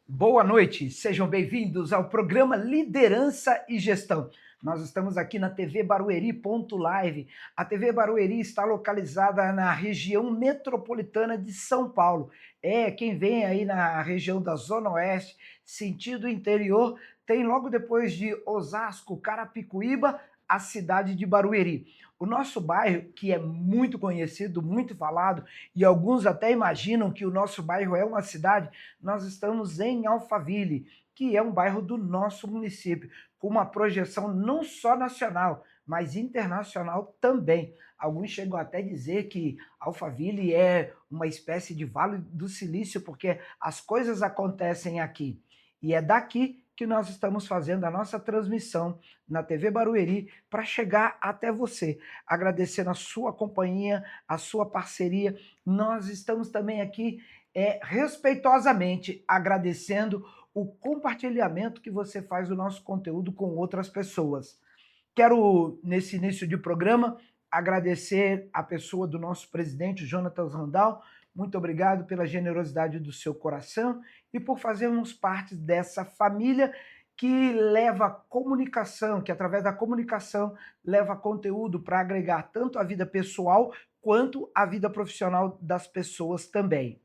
Boa noite, sejam bem-vindos ao programa Liderança e Gestão. Nós estamos aqui na TV Barueri.live. A TV Barueri está localizada na região metropolitana de São Paulo. Quem vem aí na região da Zona Oeste, sentido interior, tem logo depois de Osasco, Carapicuíba, a cidade de Barueri. O nosso bairro, que é muito conhecido, muito falado, e alguns até imaginam que o nosso bairro é uma cidade, nós estamos em Alphaville, que é um bairro do nosso município, com uma projeção não só nacional, mas internacional também. Alguns chegam até a dizer que Alphaville é uma espécie de Vale do Silício, porque as coisas acontecem aqui. E é daqui que nós estamos fazendo a nossa transmissão na TV Barueri para chegar até você, agradecendo a sua companhia, a sua parceria. Nós estamos também aqui respeitosamente agradecendo o compartilhamento que você faz do nosso conteúdo com outras pessoas. Quero, nesse início de programa, agradecer a pessoa do nosso presidente, Jonatas Randall. Muito obrigado pela generosidade do seu coração e por fazermos parte dessa família que leva comunicação, que através da comunicação leva conteúdo para agregar tanto a vida pessoal quanto a vida profissional das pessoas também.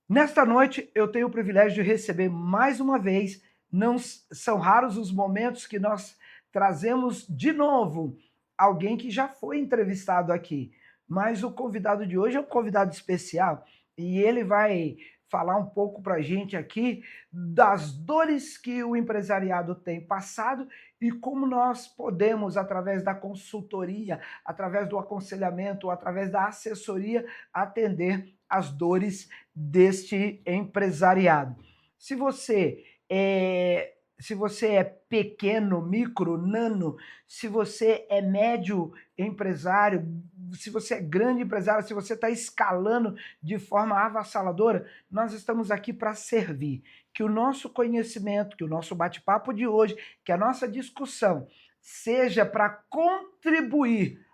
Nesta noite, eu tenho o privilégio de receber mais uma vez, não são raros os momentos que nós trazemos de novo alguém que já foi entrevistado aqui, mas o convidado de hoje é um convidado especial e ele vai falar um pouco para a gente aqui das dores que o empresariado tem passado e como nós podemos, através da consultoria, através do aconselhamento, através da assessoria, atender as dores deste empresariado. Se você é pequeno, micro, nano, se você é médio empresário, se você é grande empresário, se você está escalando de forma avassaladora, nós estamos aqui para servir. Que o nosso conhecimento, que o nosso bate-papo de hoje, que a nossa discussão seja para contribuir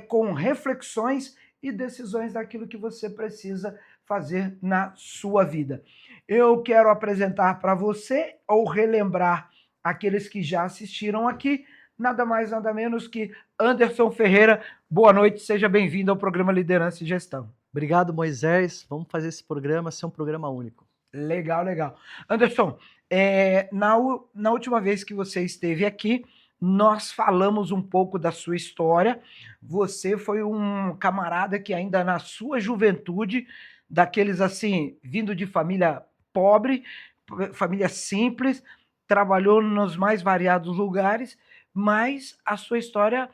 com reflexões e decisões daquilo que você precisa fazer na sua vida. Eu quero apresentar para você, ou relembrar aqueles que já assistiram aqui, nada mais, nada menos que Anderson Ferreira. Boa noite, seja bem-vindo ao programa Liderança e Gestão. Obrigado, Moisés. Vamos fazer esse programa ser um programa único. Legal, legal. Anderson, na última vez que você esteve aqui, nós falamos um pouco da sua história. Você foi um camarada que ainda na sua juventude, daqueles assim, vindo de família pobre, família simples, trabalhou nos mais variados lugares, mas a sua história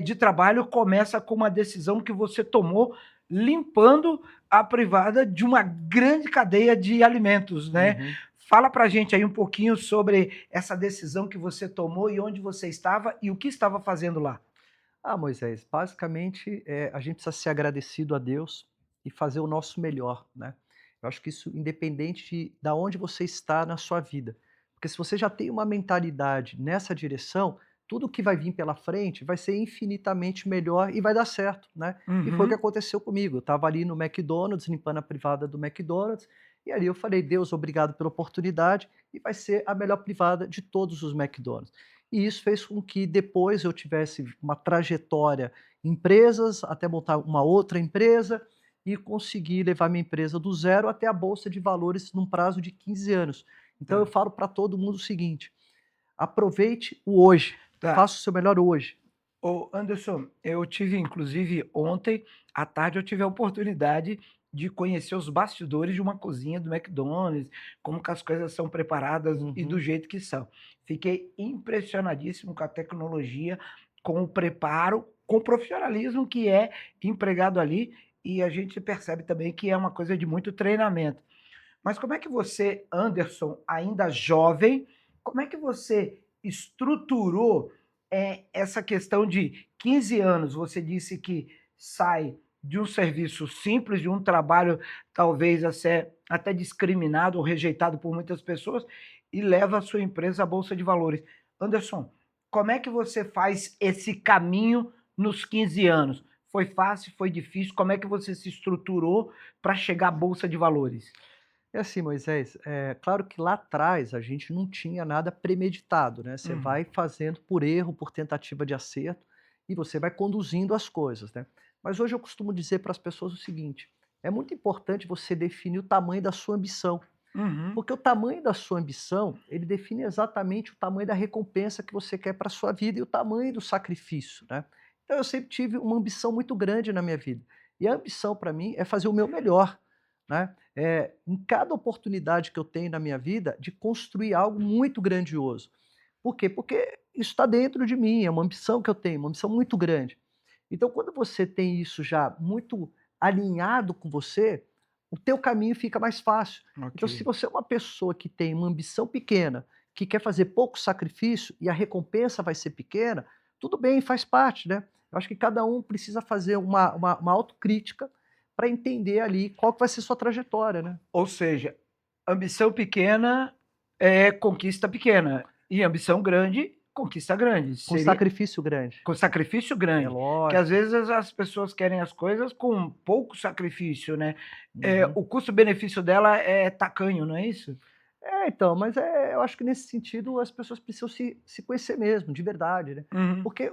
de trabalho começa com uma decisão que você tomou limpando a privada de uma grande cadeia de alimentos, né? Uhum. Fala pra gente aí um pouquinho sobre essa decisão que você tomou e onde você estava e o que estava fazendo lá. Moisés, basicamente, a gente precisa ser agradecido a Deus e fazer o nosso melhor, né. Eu acho que isso independente da onde você está na sua vida, porque se você já tem uma mentalidade nessa direção, tudo que vai vir pela frente vai ser infinitamente melhor e vai dar certo, né. E foi o que Uhum. aconteceu comigo, eu estava ali no McDonald's, limpando a privada do McDonald's, e ali eu falei: "Deus, obrigado pela oportunidade", e vai ser a melhor privada de todos os McDonald's. E isso fez com que depois eu tivesse uma trajetória em empresas, até montar uma outra empresa e conseguir levar minha empresa do zero até a bolsa de valores num prazo de 15 anos. Então eu Tá, falo para todo mundo o seguinte: aproveite o hoje, tá. faça o seu melhor hoje. Ô, Anderson, eu tive, inclusive, ontem à tarde, eu tive a oportunidade de conhecer os bastidores de uma cozinha do McDonald's, como que as coisas são preparadas e do Uhum. jeito que são. Fiquei impressionadíssimo com a tecnologia, com o preparo, com o profissionalismo que é empregado ali, e a gente percebe também que é uma coisa de muito treinamento. Mas como é que você, Anderson, ainda jovem, como é que você estruturou essa questão de 15 anos? Você disse que sai de um serviço simples, de um trabalho talvez até discriminado ou rejeitado por muitas pessoas, e leva a sua empresa à Bolsa de Valores. Anderson, como é que você faz esse caminho nos 15 anos? Foi fácil? Foi difícil? Como é que você se estruturou para chegar à Bolsa de Valores? É assim, Moisés, claro que lá atrás a gente não tinha nada premeditado, né, você Uhum, vai fazendo por erro, por tentativa de acerto, e você vai conduzindo as coisas, né. Mas hoje eu costumo dizer para as pessoas o seguinte: é muito importante você definir o tamanho da sua ambição, uhum, porque o tamanho da sua ambição, ele define exatamente o tamanho da recompensa que você quer para a sua vida e o tamanho do sacrifício, né. Então eu sempre tive uma ambição muito grande na minha vida, e a ambição para mim é fazer o meu melhor, né. Em cada oportunidade que eu tenho na minha vida de construir algo muito grandioso. Por quê? Porque isso está dentro de mim, é uma ambição que eu tenho, uma ambição muito grande. Então quando você tem isso já muito alinhado com você, o teu caminho fica mais fácil. Então se ok. você é uma pessoa que tem uma ambição pequena, que quer fazer pouco sacrifício e a recompensa vai ser pequena, tudo bem, faz parte, né. Eu acho que cada um precisa fazer uma autocrítica para entender ali qual que vai ser sua trajetória, né. Ou seja, ambição pequena é conquista pequena, e ambição grande, conquista grande. Com Seria sacrifício grande. com sacrifício É grande, que às lógico. vezes as pessoas querem as coisas com pouco sacrifício, né. Uhum. O custo-benefício dela é tacanho, não é isso? Então, mas eu acho que nesse sentido as pessoas precisam se conhecer mesmo, de verdade, né. Uhum, Porque,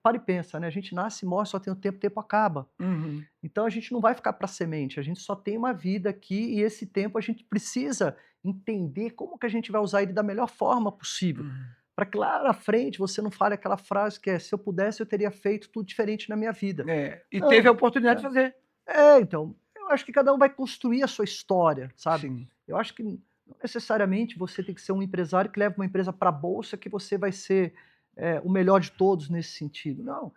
para e pensa, né, a gente nasce e morre, só tem o tempo, o tempo acaba. uhum, Então a gente não vai ficar para semente, a gente só tem uma vida aqui e esse tempo a gente precisa entender como que a gente vai usar ele da melhor forma possível, uhum. para que lá na frente você não fale aquela frase que é: "Se eu pudesse eu teria feito tudo diferente na minha vida". E teve a Não, oportunidade de né. fazer. Então, eu acho que cada um vai construir a sua história, sabe. Sim. Eu acho que não necessariamente você tem que ser um empresário que leva uma empresa para a bolsa, que você vai ser, o melhor de todos nesse sentido. Não,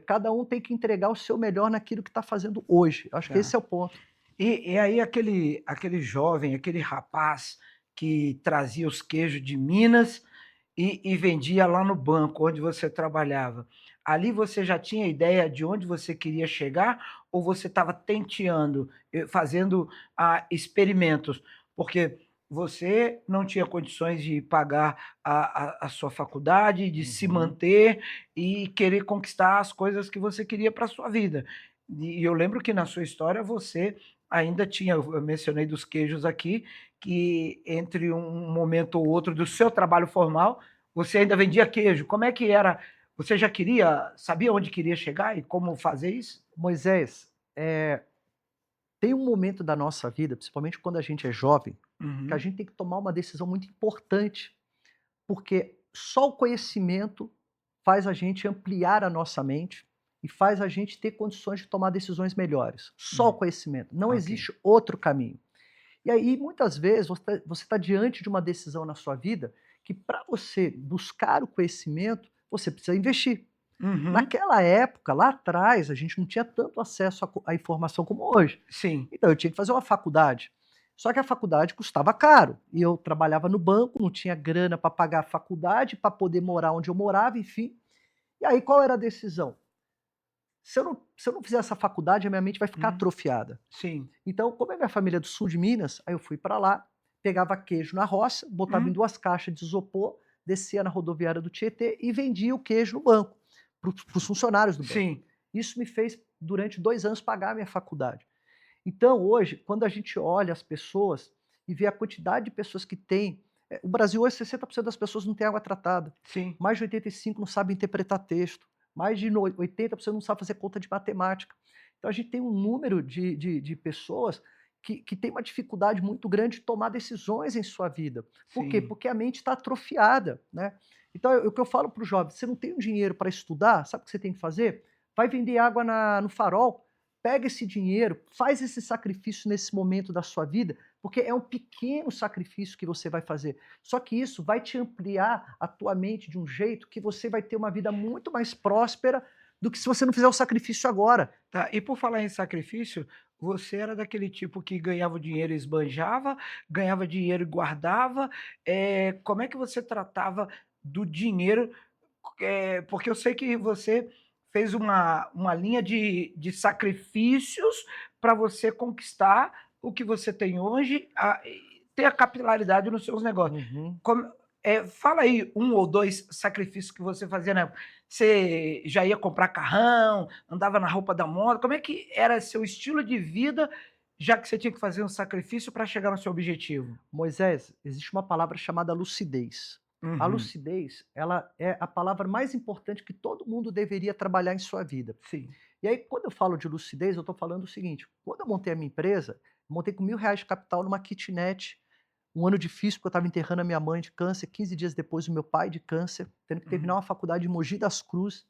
cada um tem que entregar o seu melhor naquilo que está fazendo hoje. Eu acho que Tá. esse é o ponto. E aí aquele jovem, aquele rapaz que trazia os queijos de Minas e vendia lá no banco onde você trabalhava, ali você já tinha ideia de onde você queria chegar ou você estava tenteando, fazendo, experimentos? Porque você não tinha condições de pagar a sua faculdade, de se Uhum. manter e querer conquistar as coisas que você queria para a sua vida. E eu lembro que na sua história você ainda tinha, eu mencionei dos queijos aqui, que entre um momento ou outro do seu trabalho formal, você ainda vendia queijo. Como é que era? Você já sabia onde queria chegar e como fazer isso? Moisés, tem um momento da nossa vida, principalmente quando a gente é jovem, que a Uhum, gente tem que tomar uma decisão muito importante, porque só o conhecimento faz a gente ampliar a nossa mente e faz a gente ter condições de tomar decisões melhores. Só o uhum, conhecimento, não ok. existe outro caminho. E aí, muitas vezes, você tá diante de uma decisão na sua vida que, para você buscar o conhecimento, você precisa investir. Uhum, Naquela época, lá atrás, a gente não tinha tanto acesso à informação como hoje. sim, Então eu tinha que fazer uma faculdade. Só que a faculdade custava caro, e eu trabalhava no banco, não tinha grana para pagar a faculdade, para poder morar onde eu morava, enfim. E aí qual era a decisão? Se eu não fizer essa faculdade, a minha mente vai ficar hum, atrofiada. sim, Então, como a minha família é do sul de Minas, aí eu fui para lá, pegava queijo na roça, botava em hum, 2 caixas de isopor, descia na rodoviária do Tietê e vendia o queijo no banco, para os funcionários do banco. sim, Isso me fez, durante 2 anos, pagar a minha faculdade. Então, hoje, quando a gente olha as pessoas e vê a quantidade de pessoas que tem, o Brasil hoje 60% das pessoas não tem água tratada, sim, mais de 85 não sabem interpretar texto, mais de 80% não sabe fazer conta de matemática. Então a gente tem um número de pessoas que tem uma dificuldade muito grande de tomar decisões em sua vida. Por quê? sim. Porque a mente está atrofiada, né. Então o que eu falo para o jovem: "Você não tem um dinheiro para estudar, sabe o que você tem que fazer? Vai vender água no farol, pega esse dinheiro, faz esse sacrifício nesse momento da sua vida, porque é um pequeno sacrifício que você vai fazer. Só que isso vai te ampliar a tua mente de um jeito que você vai ter uma vida muito mais próspera do que se você não fizer o sacrifício agora". Tá, e por falar em sacrifício, você era daquele tipo que ganhava o dinheiro e esbanjava, ganhava dinheiro e guardava, como é que você tratava do dinheiro? Porque eu sei que você fez uma linha de sacrifícios para você conquistar o que você tem hoje, e ter a capilaridade nos seus negócios. Uhum. Como fala aí um ou 2 sacrifícios que você fazia na época. Você já ia comprar carrão, andava na roupa da moda, como é que era seu estilo de vida já que você tinha que fazer um sacrifício para chegar no seu objetivo? Moisés, existe uma palavra chamada lucidez. A Uhum. lucidez, ela é a palavra mais importante que todo mundo deveria trabalhar em sua vida. Sim. E aí, quando eu falo de lucidez, eu estou falando o seguinte: quando eu montei a minha empresa, eu montei com R$ 1.000 de capital numa kitnet. Um ano difícil, porque eu estava enterrando a minha mãe de câncer, 15 dias depois o meu pai de câncer, tendo que terminar Uhum. uma faculdade em Mogi das Cruzes.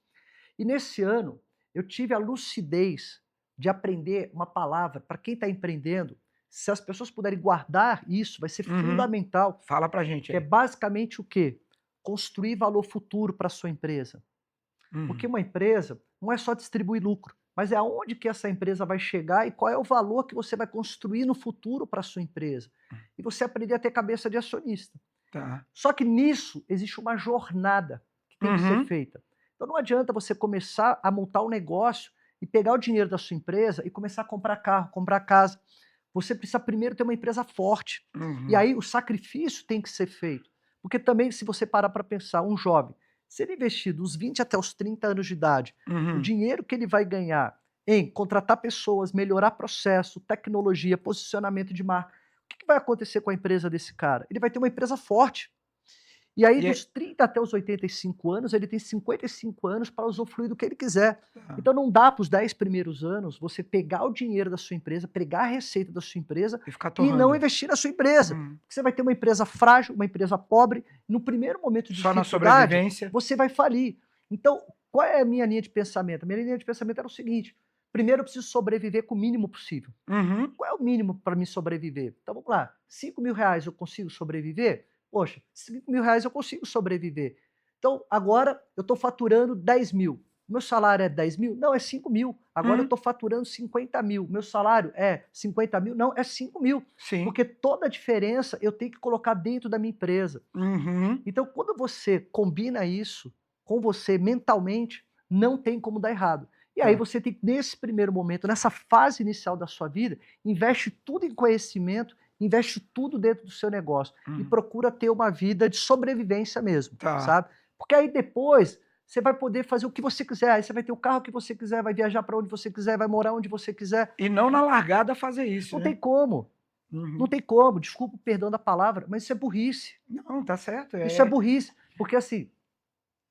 E nesse ano, eu tive a lucidez de aprender uma palavra, para quem está empreendendo, se as pessoas puderem guardar isso, vai ser Uhum. fundamental, Fala pra gente que é aí. basicamente o quê? Construir valor futuro para a sua empresa. Porque Uhum. uma empresa não é só distribuir lucro, mas é aonde que essa empresa vai chegar e qual é o valor que você vai construir no futuro para a sua empresa. E você aprender a ter cabeça de acionista. Tá. Só que nisso existe uma jornada que tem que ser Uhum. feita. Então não adianta você começar a montar um negócio e pegar o dinheiro da sua empresa e começar a comprar carro, comprar casa. Você precisa primeiro ter uma empresa forte. E Uhum. aí o sacrifício tem que ser feito. Porque também, se você parar para pensar, um jovem, se ele investir dos 20 até os 30 anos de idade, o Uhum. dinheiro que ele vai ganhar em contratar pessoas, melhorar processo, tecnologia, posicionamento de marca, o que vai acontecer com a empresa desse cara? Ele vai ter uma empresa forte. E aí, E é dos 30 até os 85 anos, ele tem 55 anos para usufruir do que ele quiser. tá. Então não dá para os 10 primeiros anos você pegar o dinheiro da sua empresa, pegar a receita da sua empresa E ficar e não torrando. investir na sua empresa. Uhum. Você vai ter uma empresa frágil, uma empresa pobre, no primeiro momento de Só na dificuldade, sobrevivência. você vai falir. Então, qual é a minha linha de pensamento? A minha linha de pensamento era o seguinte: primeiro eu preciso sobreviver com o mínimo possível. Uhum. Qual é o mínimo para me sobreviver? Então vamos lá, R$ 5.000 eu consigo sobreviver? Poxa, R$ 5.000 eu consigo sobreviver. Então agora eu estou faturando 10.000. Meu salário é 10.000? Não, é 5.000. Agora eu Uhum. estou faturando 50.000. Meu salário é 50.000? Não, é 5.000. Sim. Porque toda a diferença eu tenho que colocar dentro da minha empresa. Uhum. Então, quando você combina isso com você mentalmente, não tem como dar errado. E aí Tá. você tem, nesse primeiro momento, nessa fase inicial da sua vida, investe tudo em conhecimento, investe tudo dentro do seu negócio e Uhum. procura ter uma vida de sobrevivência mesmo, Tá. sabe? Porque aí depois você vai poder fazer o que você quiser, aí você vai ter o carro que você quiser, vai viajar para onde você quiser, vai morar onde você quiser. E não na largada fazer isso, Não tem né? como, não Uhum. tem como, desculpa o perdão da palavra, mas isso é burrice. Não, tá certo. Isso é É. burrice, porque assim,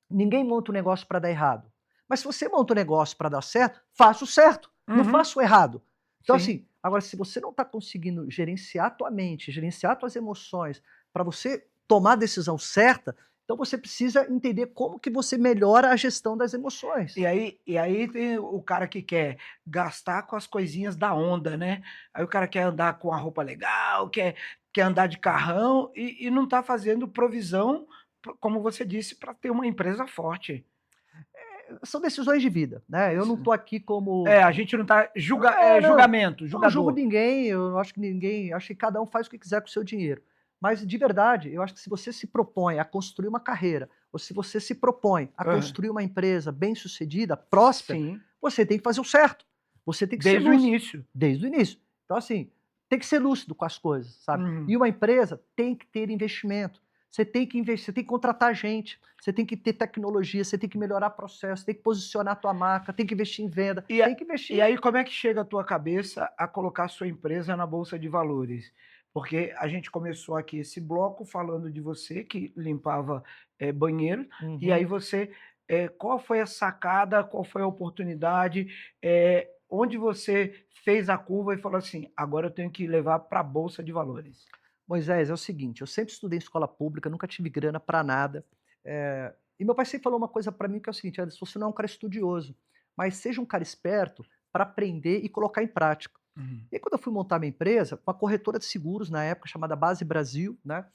ninguém monta um negócio para dar errado. Mas se você monta um negócio para dar certo, faça o certo, não Uhum. faça o errado. Então, Sim. assim, agora, se você não está conseguindo gerenciar a tua mente, gerenciar as tuas emoções, para você tomar a decisão certa, então você precisa entender como que você melhora a gestão das emoções. E aí tem o cara que quer gastar com as coisinhas da onda, né. Aí o cara quer andar com a roupa legal, quer andar de carrão e não tá fazendo provisão, como você disse, para ter uma empresa forte. São decisões de vida, né? Eu não Isso. estou aqui como. É, a gente não tá Não, julgamento, eu não julgo julgador. ninguém, eu acho que ninguém, acho que cada um faz o que quiser com o seu dinheiro. Mas de verdade, eu acho que se você se propõe a construir uma carreira, ou se você se propõe a Aham. construir uma empresa bem-sucedida, próspera, Sim, você tem que fazer o certo. Você tem que ser desde o lúcido início. desde o início. Então assim, tem que ser lúcido com as coisas, sabe? Uhum. E uma empresa tem que ter investimento. Você tem que investir, você tem que contratar gente, você tem que ter tecnologia, você tem que melhorar processo, tem que posicionar a tua marca, tem que investir em venda, E a tem que e investir. aí como é que chega a tua cabeça a colocar a sua empresa na bolsa de valores? Porque a gente começou aqui esse bloco falando de você que limpava, banheiro, e aí Uhum. você, qual foi a sacada, qual foi a oportunidade, onde você fez a curva e falou assim: "Agora eu tenho que levar para a bolsa de valores"? Moisés, é o seguinte, eu sempre estudei em escola pública, nunca tive grana para nada. E meu pai sempre falou uma coisa para mim que é o seguinte: "Olha, se você não é um cara estudioso, mas seja um cara esperto para aprender e colocar em prática". Uhum. E aí, quando eu fui montar minha empresa, uma corretora de seguros na época chamada Base Brasil, né?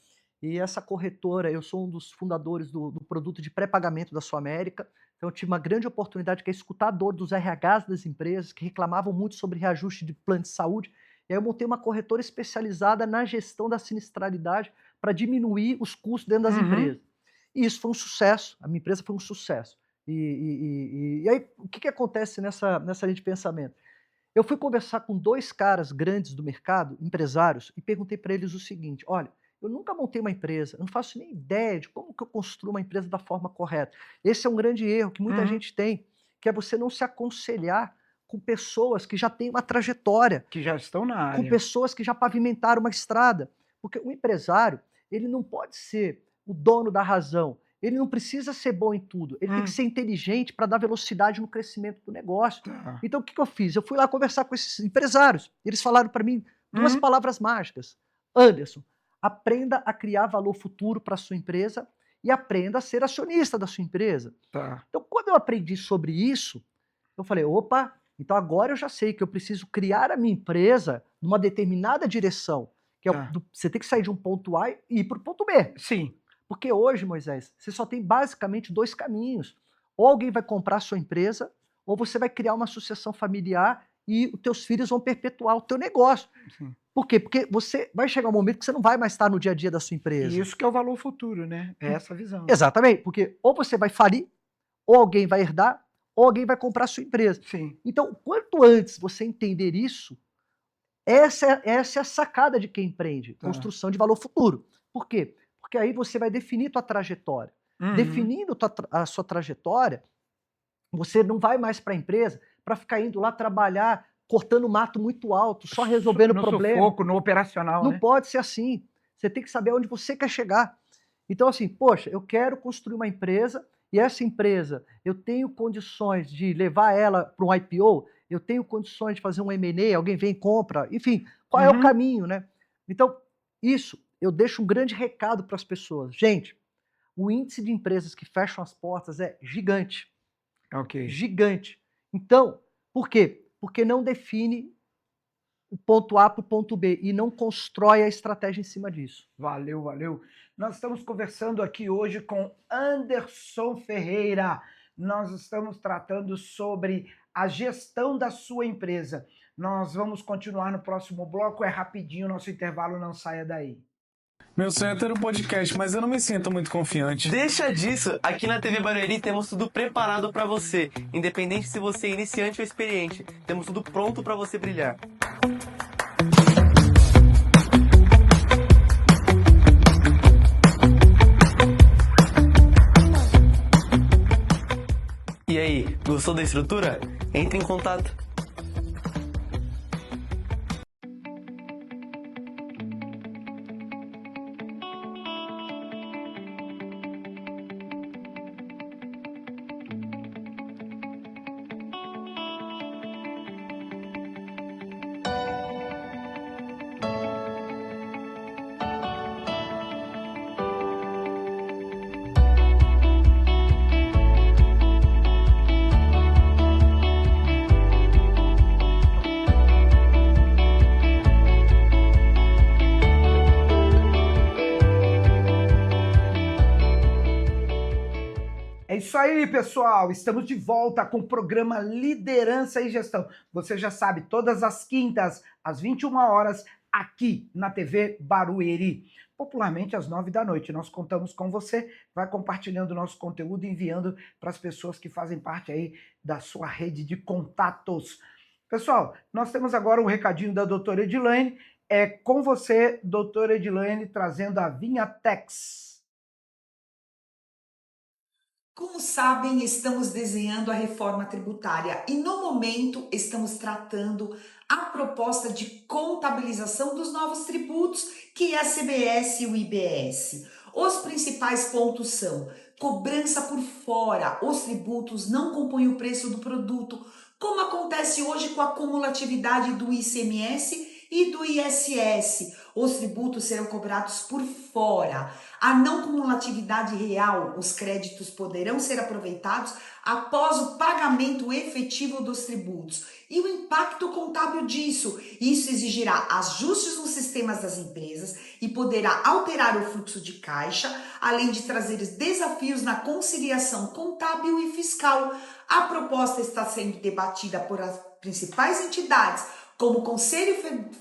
E essa corretora, eu sou um dos fundadores do produto de pré-pagamento da Sul América. Então eu tive uma grande oportunidade que é escutar a dor dos RHs das empresas que reclamavam muito sobre reajuste de plano de saúde. E aí eu montei uma corretora especializada na gestão da sinistralidade para diminuir os custos dentro das Uhum. empresas. E isso foi um sucesso, a minha empresa foi um sucesso. E aí, o que acontece nessa linha de pensamento? Eu fui conversar com 2 caras grandes do mercado, empresários, e perguntei para eles o seguinte: "Olha, eu nunca montei uma empresa, eu não faço nem ideia de como que eu construo uma empresa da forma correta". Esse é um grande erro que muita Uhum. gente tem, que é você não se aconselhar com pessoas que já têm uma trajetória, Que já estão na com área. pessoas que já pavimentaram uma estrada. Porque o empresário, ele não pode ser o dono da razão, ele não precisa ser bom em tudo, ele tem que ser inteligente para dar velocidade no crescimento do negócio. Tá. Então o que eu fiz? Eu fui lá conversar com esses empresários, eles falaram para mim duas palavras mágicas. Anderson, aprenda a criar valor futuro para a sua empresa e aprenda a ser acionista da sua empresa. Tá. Então, quando eu aprendi sobre isso, eu falei, opa, então agora eu já sei que eu preciso criar a minha empresa numa determinada direção, que é Tá. você tem que sair de um ponto A e ir para o ponto B. Sim. Porque hoje, Moisés, você só tem basicamente dois caminhos. Ou alguém vai comprar a sua empresa, ou você vai criar uma sucessão familiar e os teus filhos vão perpetuar o teu negócio. Sim. Por quê? Porque você vai chegar um momento que você não vai mais estar no dia a dia da sua empresa. E isso que é o valor futuro, né? É essa a visão. Exatamente, porque ou você vai falir, ou alguém vai herdar, ou alguém vai comprar a sua empresa. Sim. Então, quanto antes você entender isso, essa é a sacada de quem empreende, Tá. construção de valor futuro. Por quê? Porque aí você vai definir tua trajetória. Definindo a sua trajetória, você não vai mais para a empresa para ficar indo lá trabalhar, cortando mato muito alto, só resolvendo no problema. sufoco, no operacional, Não né? pode ser assim. Você tem que saber onde você quer chegar. Então, assim, poxa, eu quero construir uma empresa e essa empresa, eu tenho condições de levar ela para um IPO, eu tenho condições de fazer um M&A, alguém vem e compra, enfim, qual é o caminho, né? Então, isso, eu deixo um grande recado para as pessoas. Gente, o índice de empresas que fecham as portas é gigante. Ok. Gigante. Então, por quê? Porque não define o ponto A para o ponto B e não constrói a estratégia em cima disso. Valeu, valeu. Nós estamos conversando aqui hoje com Anderson Ferreira. Nós estamos tratando sobre a gestão da sua empresa. Nós vamos continuar no próximo bloco, é rapidinho, nosso intervalo, não saia daí. Meu sonho é ter um podcast, mas eu não me sinto muito confiante. Deixa disso! Aqui na TV Barueri temos tudo preparado para você. Independente se você é iniciante ou experiente, temos tudo pronto para você brilhar. E aí, gostou da estrutura? Entre em contato. É isso aí, pessoal. Estamos de volta com o programa Liderança e Gestão. Você já sabe, todas as quintas, às 21 horas, aqui na TV Barueri. Popularmente às 9 da noite. Nós contamos com você. Vai compartilhando o nosso conteúdo e enviando para as pessoas que fazem parte aí da sua rede de contatos. Pessoal, nós temos agora um recadinho da doutora Edilane. É com você, doutora Edilane, trazendo a Vinhatex. Como sabem, estamos desenhando a reforma tributária e, no momento, estamos tratando a proposta de contabilização dos novos tributos, que é a CBS e o IBS. Os principais pontos são cobrança por fora, os tributos não compõem o preço do produto, como acontece hoje com a cumulatividade do ICMS e do ISS. Os tributos serão cobrados por fora. A não cumulatividade real, os créditos poderão ser aproveitados após o pagamento efetivo dos tributos. E o impacto contábil disso? Isso exigirá ajustes nos sistemas das empresas e poderá alterar o fluxo de caixa, além de trazer desafios na conciliação contábil e fiscal. A proposta está sendo debatida por as principais entidades, como o Conselho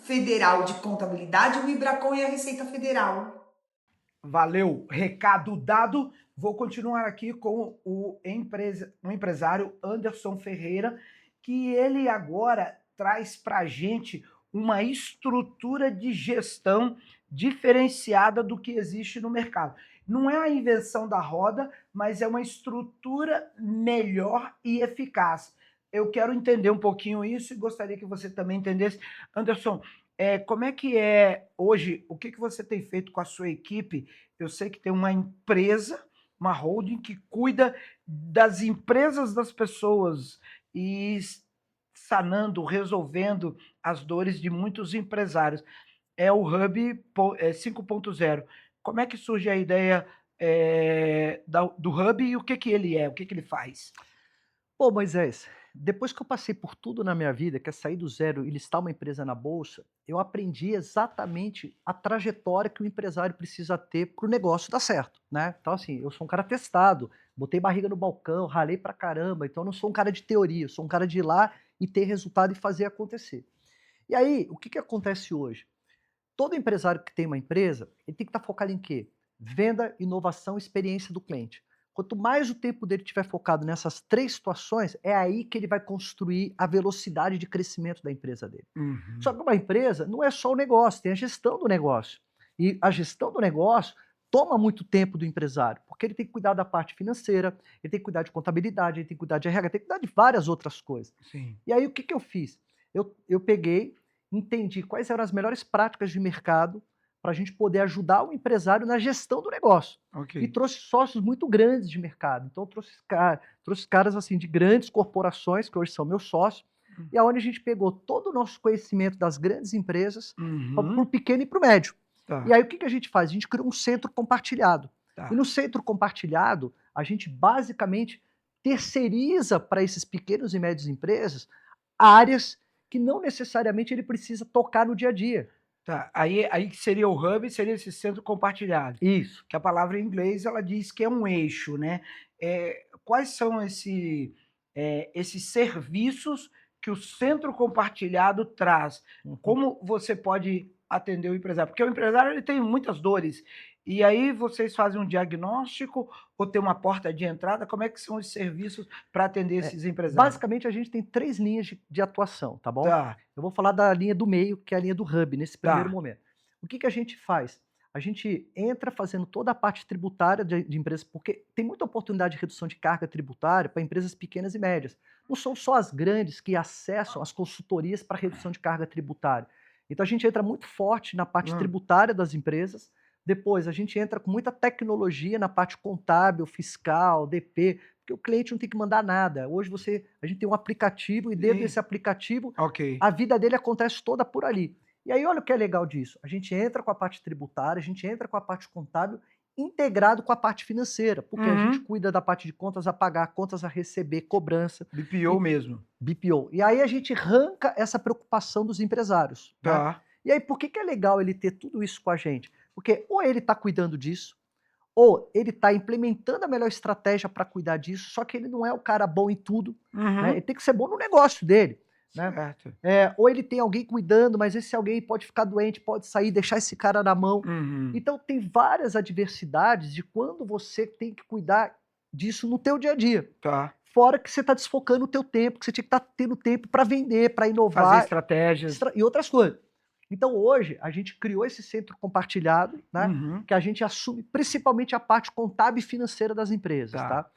Federal de Contabilidade, o IBRACON e a Receita Federal. Valeu, recado dado. Vou continuar aqui com o empresário Anderson Ferreira, que ele agora traz para a gente uma estrutura de gestão diferenciada do que existe no mercado. Não é a invenção da roda, mas é uma estrutura melhor e eficaz. eu quero entender um pouquinho isso e gostaria que você também entendesse. Anderson, como é que é hoje, o que você tem feito com a sua equipe? Eu sei que tem uma empresa, uma holding que cuida das empresas das pessoas e sanando, resolvendo as dores de muitos empresários. É o Hub 5.0. Como é que surge a ideia do Hub e o que ele é, o que ele faz? Pô, Moisés, depois que eu passei por tudo na minha vida, que é sair do zero e listar uma empresa na bolsa, eu aprendi exatamente a trajetória que o empresário precisa ter para o negócio dar certo, né? Então, assim, eu sou um cara testado, botei barriga no balcão, ralei pra caramba, então eu não sou um cara de teoria, eu sou um cara de ir lá e ter resultado e fazer acontecer. E aí, o que acontece hoje? Todo empresário que tem uma empresa, ele tem que estar focado em quê? Venda, inovação, experiência do cliente. Quanto mais o tempo dele estiver focado nessas 3 situações, é aí que ele vai construir a velocidade de crescimento da empresa dele. Só Uhum. que uma empresa não é só o negócio, tem a gestão do negócio. E a gestão do negócio toma muito tempo do empresário, porque ele tem que cuidar da parte financeira, ele tem que cuidar de contabilidade, ele tem que cuidar de RH, tem que cuidar de várias outras coisas. Sim. E aí o que eu fiz? Eu peguei, entendi quais eram as melhores práticas de mercado para a gente poder ajudar o empresário na gestão do negócio. E Ok. trouxe sócios muito grandes de mercado. Então, trouxe caras assim de grandes corporações, que hoje são meus sócios, e aonde a gente pegou todo o nosso conhecimento das grandes empresas para Uhum. o pequeno e para o médio. Tá, E aí, o que a gente faz? A gente criou um centro compartilhado. tá. E no centro compartilhado, a gente basicamente terceiriza para esses pequenos e médios empresas áreas que não necessariamente ele precisa tocar no dia a dia. Tá. Aí que seria o hub, seria esse centro compartilhado. Isso. Que a palavra em inglês ela diz que é um eixo, né? Quais são esses serviços que o centro compartilhado traz? Uhum. Como você pode atender o empresário? Porque o empresário ele tem muitas dores. E aí vocês fazem um diagnóstico ou tem uma porta de entrada? Como é que são os serviços para atender esses empresários? Basicamente, a gente tem 3 linhas de atuação, tá bom? Tá, Eu vou falar da linha do meio, que é a linha do hub, nesse primeiro Tá. momento. O que a gente faz? A gente entra fazendo toda a parte tributária de empresas, porque tem muita oportunidade de redução de carga tributária para empresas pequenas e médias. Não são só as grandes que acessam as consultorias para redução de carga tributária. Então a gente entra muito forte na parte tributária das empresas. Depois a gente entra com muita tecnologia na parte contábil, fiscal, DP, porque o cliente não tem que mandar nada. Hoje a gente tem um aplicativo e dentro Sim. desse aplicativo Ok. a vida dele acontece toda por ali. E aí olha o que é legal disso. A gente entra com a parte tributária, a gente entra com a parte contábil, integrado com a parte financeira, porque a gente cuida da parte de contas a pagar, contas a receber, cobrança, BPO mesmo. BPO. E aí a gente arranca essa preocupação dos empresários. Né? Tá. E aí por que é legal ele ter tudo isso com a gente? Porque ou ele está cuidando disso, ou ele está implementando a melhor estratégia para cuidar disso, só que ele não é o cara bom em tudo, né? Ele tem que ser bom no negócio dele. Né? Certo. Ou ele tem alguém cuidando, mas esse alguém pode ficar doente, pode sair, deixar esse cara na mão. Então tem várias adversidades de quando você tem que cuidar disso no teu dia a dia. Tá. Fora que você está desfocando o teu tempo, que você tinha que estar tendo tempo para vender, para inovar. Fazer estratégias. E outras coisas. Então hoje a gente criou esse centro compartilhado, né? Que a gente assume principalmente a parte contábil e financeira das empresas, tá?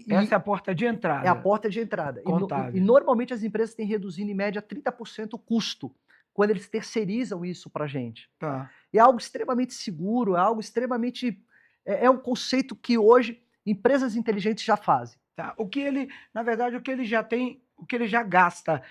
Essa é a porta de entrada. É a porta de entrada. Contábil. E normalmente as empresas têm reduzido em média 30% o custo quando eles terceirizam isso para a gente. Tá. E é algo extremamente seguro, é algo extremamente... É um conceito que hoje empresas inteligentes já fazem. Tá. Na verdade, o que ele já tem, o que ele já gasta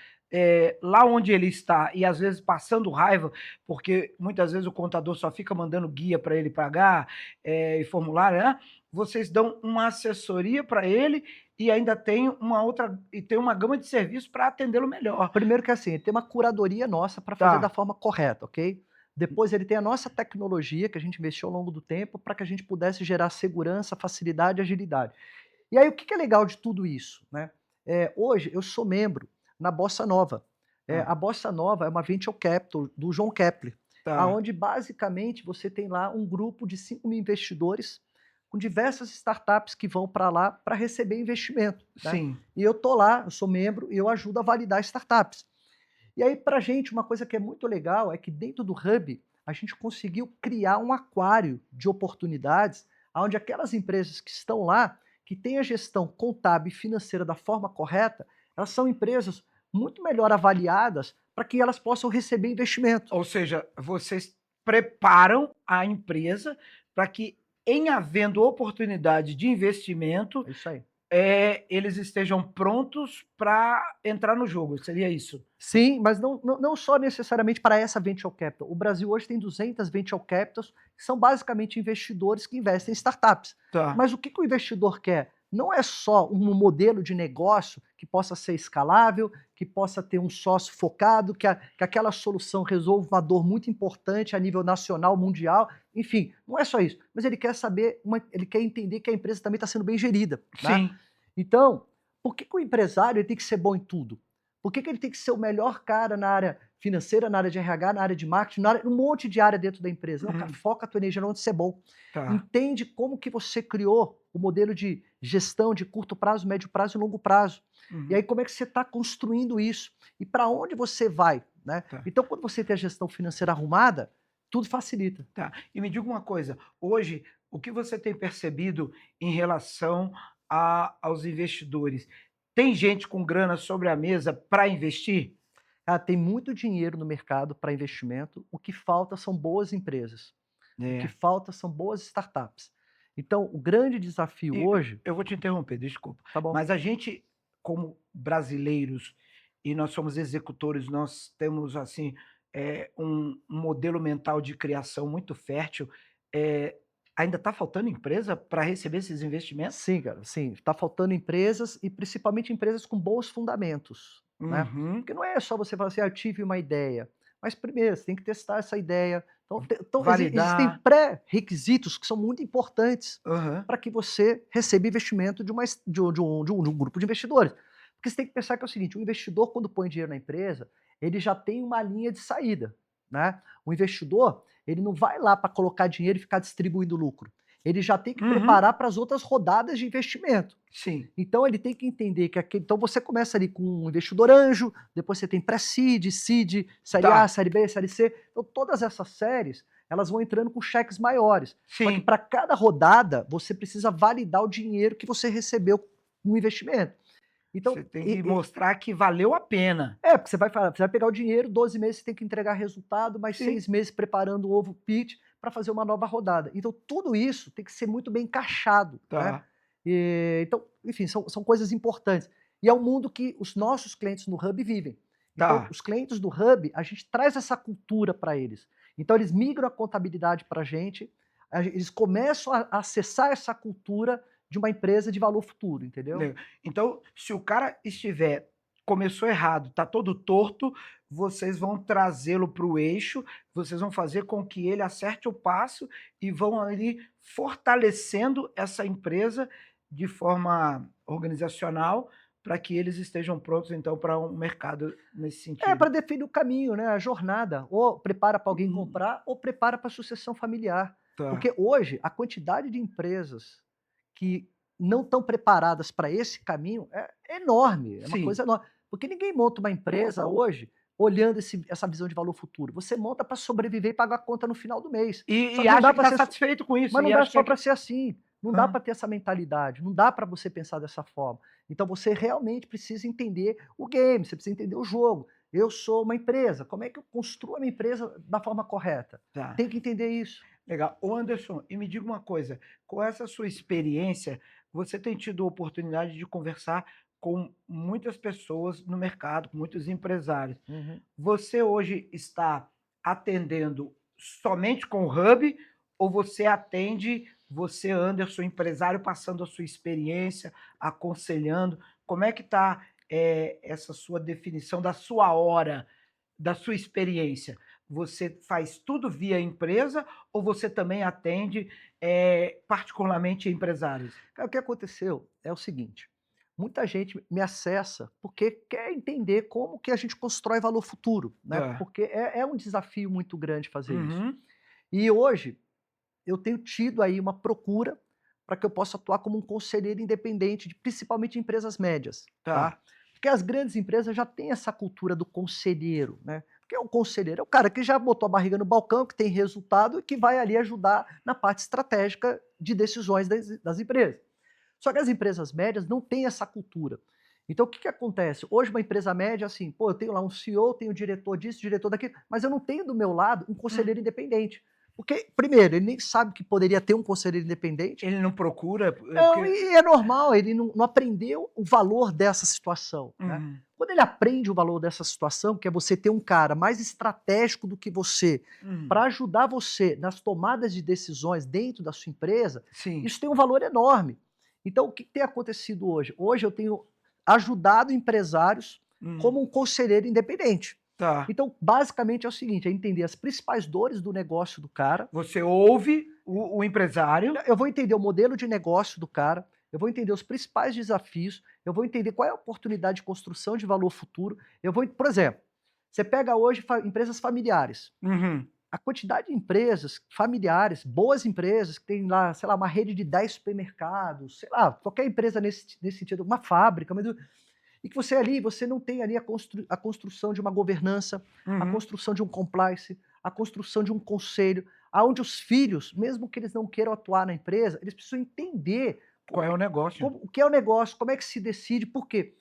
lá onde ele está, e às vezes passando raiva, porque muitas vezes o contador só fica mandando guia para ele pagar e formulário, né? Vocês dão uma assessoria para ele e ainda tem uma gama de serviços para atendê-lo melhor. Primeiro que assim, ele tem uma curadoria nossa para fazer da forma correta, ok? Depois ele tem a nossa tecnologia que a gente investiu ao longo do tempo para que a gente pudesse gerar segurança, facilidade e agilidade. E aí o que é legal de tudo isso? Né? Hoje eu sou membro na Bossa Nova. A Bossa Nova é uma venture capital do João Kepler, onde basicamente você tem lá um grupo de 5 mil investidores com diversas startups que vão para lá para receber investimento. Né? Sim. E eu tô lá, eu sou membro e eu ajudo a validar startups. E aí para a gente uma coisa que é muito legal é que dentro do Hub a gente conseguiu criar um aquário de oportunidades onde aquelas empresas que estão lá, que têm a gestão contábil e financeira da forma correta, elas são empresas muito melhor avaliadas para que elas possam receber investimento. Ou seja, vocês preparam a empresa para que, em havendo oportunidade de investimento, É isso aí. eles estejam prontos para entrar no jogo. Seria isso? Sim, mas não só necessariamente para essa venture capital. O Brasil hoje tem 200 venture capitals, que são basicamente investidores que investem em startups. Tá. Mas o que o investidor quer? Não é só um modelo de negócio que possa ser escalável, que possa ter um sócio focado, que aquela solução resolva uma dor muito importante a nível nacional, mundial, enfim, não é só isso. Mas ele quer saber, ele quer entender que a empresa também está sendo bem gerida. Né? Sim. Então, por que o empresário ele tem que ser bom em tudo? Por que ele tem que ser o melhor cara na área financeira, na área de RH, na área de marketing, um monte de área dentro da empresa? Não, cara, foca a tua energia onde você é bom. Tá. Entende como que você criou o modelo de gestão de curto prazo, médio prazo e longo prazo. E aí como é que você está construindo isso? E para onde você vai? Né? Tá. Então, quando você tem a gestão financeira arrumada, tudo facilita. Tá. E me diga uma coisa, hoje, o que você tem percebido em relação aos investidores? Tem gente com grana sobre a mesa para investir? Cara, tem muito dinheiro no mercado para investimento, o que falta são boas empresas. O que falta são boas startups. Então, o grande desafio hoje... Eu vou te interromper, desculpa. Tá bom. Mas a gente, como brasileiros, e nós somos executores, nós temos assim um modelo mental de criação muito fértil. Ainda está faltando empresa para receber esses investimentos? Sim, cara, sim. Está faltando empresas e principalmente empresas com bons fundamentos. Né? Porque não é só você falar assim, eu tive uma ideia. Mas primeiro, você tem que testar essa ideia. Então existem pré-requisitos que são muito importantes para que você receba investimento de um grupo de investidores. Porque você tem que pensar que é o seguinte, o investidor, quando põe dinheiro na empresa, ele já tem uma linha de saída. Né? O investidor, ele não vai lá para colocar dinheiro e ficar distribuindo lucro. Ele já tem que preparar para as outras rodadas de investimento. Sim. Então ele tem que entender que então você começa ali com um investidor anjo, depois você tem pré-seed, seed, série A, série B, série C. Então todas essas séries, elas vão entrando com cheques maiores. Sim. Só que para cada rodada, você precisa validar o dinheiro que você recebeu no investimento. Então, você tem que mostrar que valeu a pena. Porque você vai pegar o dinheiro, 12 meses você tem que entregar resultado, mais 6 meses preparando o ovo pitch para fazer uma nova rodada. Então tudo isso tem que ser muito bem encaixado. Tá. Né? Então, enfim, são coisas importantes. E é o mundo que os nossos clientes no Hub vivem. Então, os clientes do Hub, a gente traz essa cultura para eles. Então, eles migram a contabilidade para a gente, eles começam a acessar essa cultura de uma empresa de valor futuro, entendeu? Então, se o cara começou errado, está todo torto, vocês vão trazê-lo para o eixo, vocês vão fazer com que ele acerte o passo e vão ali fortalecendo essa empresa de forma organizacional para que eles estejam prontos, então, para um mercado nesse sentido. Para definir o caminho, né? A jornada. Ou prepara para alguém comprar, ou prepara para a sucessão familiar. Tá. Porque hoje, a quantidade de empresas que não estão preparadas para esse caminho é enorme. É uma coisa enorme. Porque ninguém monta uma empresa hoje olhando essa visão de valor futuro. Você monta para sobreviver e pagar a conta no final do mês. E acha que está satisfeito com isso. Mas não dá só para ser assim. Não dá para ter essa mentalidade. Não dá para você pensar dessa forma. Então você realmente precisa entender o game, você precisa entender o jogo. Eu sou uma empresa. Como é que eu construo a minha empresa da forma correta? Tá. Tem que entender isso. Legal. Ô Anderson, e me diga uma coisa. Com essa sua experiência, você tem tido a oportunidade de conversar com muitas pessoas no mercado, com muitos empresários. Você hoje está atendendo somente com o Hub ou você atende, você, Anderson, empresário, passando a sua experiência, aconselhando? Como é que está essa sua definição da sua hora, da sua experiência? Você faz tudo via empresa ou você também atende particularmente empresários? O que aconteceu é o seguinte, muita gente me acessa porque quer entender como que a gente constrói valor futuro, né? Porque é um desafio muito grande fazer isso. E hoje eu tenho tido aí uma procura para que eu possa atuar como um conselheiro independente, principalmente de empresas médias. Tá? Porque as grandes empresas já têm essa cultura do conselheiro, né? Porque o conselheiro é o cara que já botou a barriga no balcão, que tem resultado e que vai ali ajudar na parte estratégica de decisões das empresas. Só que as empresas médias não têm essa cultura. Então, o que que acontece? Hoje, uma empresa média, assim, pô, eu tenho lá um CEO, tenho diretor disso, diretor daquilo, mas eu não tenho do meu lado um conselheiro independente. Porque, primeiro, ele nem sabe que poderia ter um conselheiro independente. Ele não procura. Não, Porque... e é normal, ele não aprendeu o valor dessa situação. Né? Uhum. Quando ele aprende o valor dessa situação, que é você ter um cara mais estratégico do que você, para ajudar você nas tomadas de decisões dentro da sua empresa, Sim. isso tem um valor enorme. Então, o que tem acontecido hoje? Hoje eu tenho ajudado empresários como um conselheiro independente. Tá. Então, basicamente é o seguinte, é entender as principais dores do negócio do cara. Você ouve o empresário. Eu vou entender o modelo de negócio do cara, eu vou entender os principais desafios, eu vou entender qual é a oportunidade de construção de valor futuro. Por exemplo, você pega hoje empresas familiares. A quantidade de empresas familiares, boas empresas, que tem lá, sei lá, uma rede de 10 supermercados, sei lá, qualquer empresa nesse sentido, uma fábrica, mas... E que você não tem ali a construção de uma governança, a construção de um compliance, a construção de um conselho, onde os filhos, mesmo que eles não queiram atuar na empresa, eles precisam entender qual é o negócio. O que é o negócio, como é que se decide, por quê?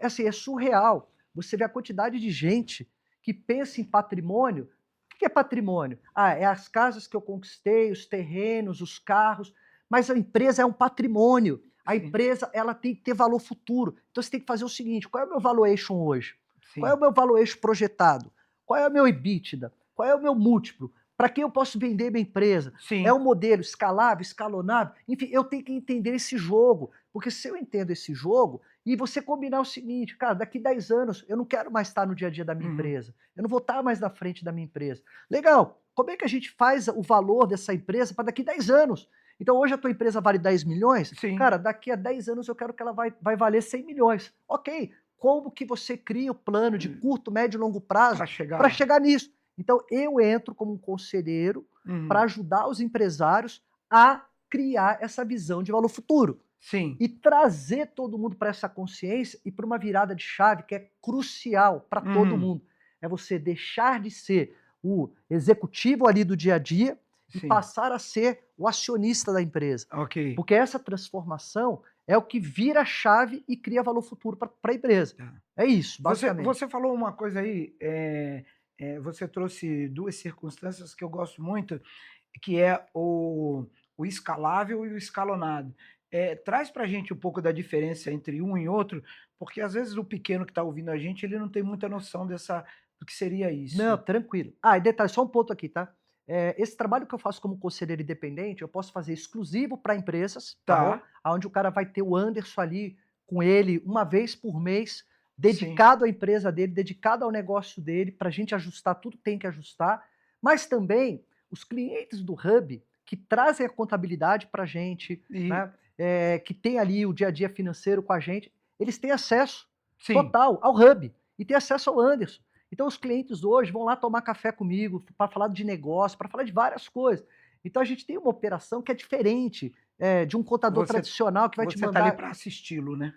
Assim, é surreal. Você vê a quantidade de gente que pensa em patrimônio. O que é patrimônio? É as casas que eu conquistei, os terrenos, os carros, mas a empresa é um patrimônio. A empresa, ela tem que ter valor futuro. Então você tem que fazer o seguinte, qual é o meu valuation hoje? Sim. Qual é o meu valuation projetado? Qual é o meu EBITDA? Qual é o meu múltiplo? Para quem eu posso vender minha empresa? Sim. É um modelo escalável, escalonável? Enfim, eu tenho que entender esse jogo. Porque se eu entendo esse jogo, e você combinar o seguinte, cara, daqui 10 anos eu não quero mais estar no dia a dia da minha empresa. Eu não vou estar mais na frente da minha empresa. Legal, como é que a gente faz o valor dessa empresa para daqui 10 anos? Então, hoje a tua empresa vale 10 milhões, Sim. Cara, daqui a 10 anos eu quero que ela vai valer 100 milhões. Ok, como que você cria o plano de curto, médio e longo prazo para chegar nisso? Então, eu entro como um conselheiro para ajudar os empresários a criar essa visão de valor futuro. Sim. E trazer todo mundo para essa consciência e para uma virada de chave que é crucial para todo mundo. É você deixar de ser o executivo ali do dia a dia e passar a ser o acionista da empresa. Okay. Porque essa transformação é o que vira a chave e cria valor futuro para a empresa. É isso, basicamente. Você falou uma coisa aí, você trouxe duas circunstâncias que eu gosto muito, que é o escalável e o escalonado. Traz para a gente um pouco da diferença entre um e outro, porque às vezes o pequeno que está ouvindo a gente, ele não tem muita noção do que seria isso. Não, tranquilo. E detalhe, só um ponto aqui, tá? Esse trabalho que eu faço como conselheiro independente, eu posso fazer exclusivo para empresas, tá? Onde o cara vai ter o Anderson ali com ele uma vez por mês, dedicado à empresa dele, dedicado ao negócio dele, para a gente ajustar tudo que tem que ajustar, mas também os clientes do Hub que trazem a contabilidade para a gente, né? Que tem ali o dia a dia financeiro com a gente, eles têm acesso total ao Hub e têm acesso ao Anderson. Então, os clientes hoje vão lá tomar café comigo para falar de negócio, para falar de várias coisas. Então, a gente tem uma operação que é diferente de um contador tradicional que vai te mandar... Você está ali para assisti-lo, né?